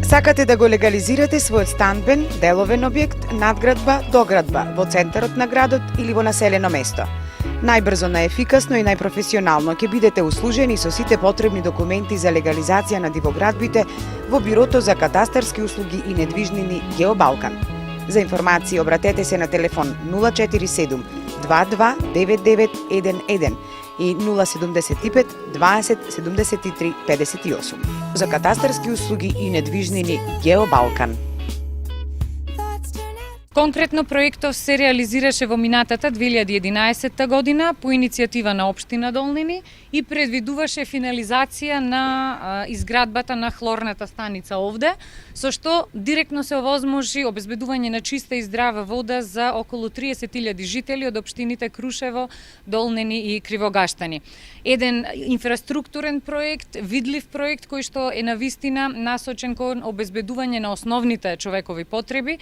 Сакате да го легализирате својот станбен, деловен објект, надградба, доградба во центарот на градот или во населено место. Најбрзо, најефикасно и најпрофесионално ќе бидете услужени со сите потребни документи за легализација на дивоградбите во Бирото за катастарски услуги и недвижнини Геобалкан. За информации обратете се на телефон 047 22 9911 и 075 20 73 58. За катастарски услуги и недвижнини Геобалкан. Конкретно проектов се реализираше во минатата 2011 година по иницијатива на општина Долнини и предвидуваше финализација на изградбата на хлорната станица овде, со што директно се овозможи обезбедување на чиста и здрава вода за околу 30.000 жители од општините Крушево, Долнини и Кривогаштани. Еден инфраструктурен проект, видлив проект кој што е навистина насочен кон обезбедување на основните човекови потреби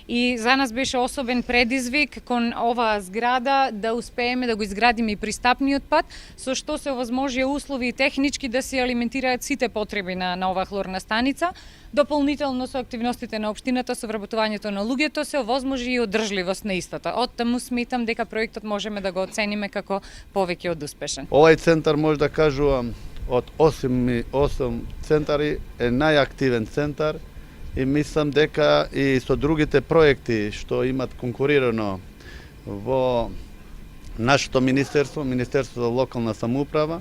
и за нас беше особен предизвик кон оваа зграда да успееме да го изградиме и пристапниот пат, со што се овозможија услови и технички да се алиментираат сите потреби на оваа хлорна станица. Дополнително со активностите на општината со вработувањето на луѓето се овозможи и одржливост на истата. Од таму сметам дека проектот можеме да го оцениме како повеќе од успешен. Овај центар може да кажувам од 8 центари е најактивен центар и мислам дека и со другите проекти што имат конкурирано во нашето министерство, Министерство за локална самоуправа.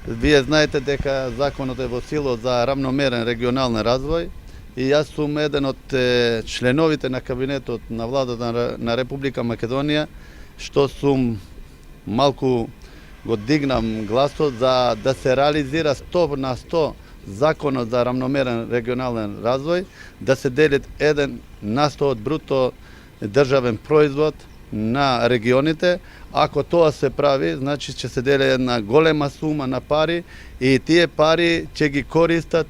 Вие знаете дека законот е во сила за равномерен регионален развој и јас сум еден од членовите на кабинетот на владата на Република Македонија, што сум малку го дигнам гласот за да се реализира 100% законот за равномерен регионален развој, да се делит 1% од бруто државен производ на регионите. Ако тоа се прави, значи ќе се дели една голема сума на пари и тие пари ќе ги користат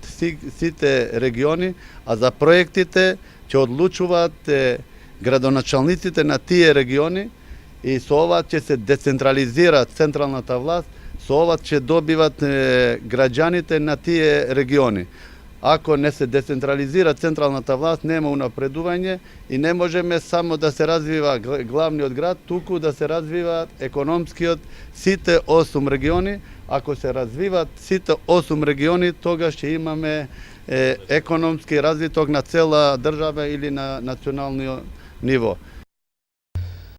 сите региони, а за проектите ќе одлучуваат градоначалниците на тие региони и со ова ќе се децентрализира централната власт, со ова ќе добиват граѓаните на тие региони. Ако не се децентрализира централната власт, нема унапредување и не можеме само да се развива главниот град, туку да се развива економскиот сите 8 региони. Ако се развиват сите 8 региони, тогаш ќе имаме економски развиток на цела држава или на национално ниво.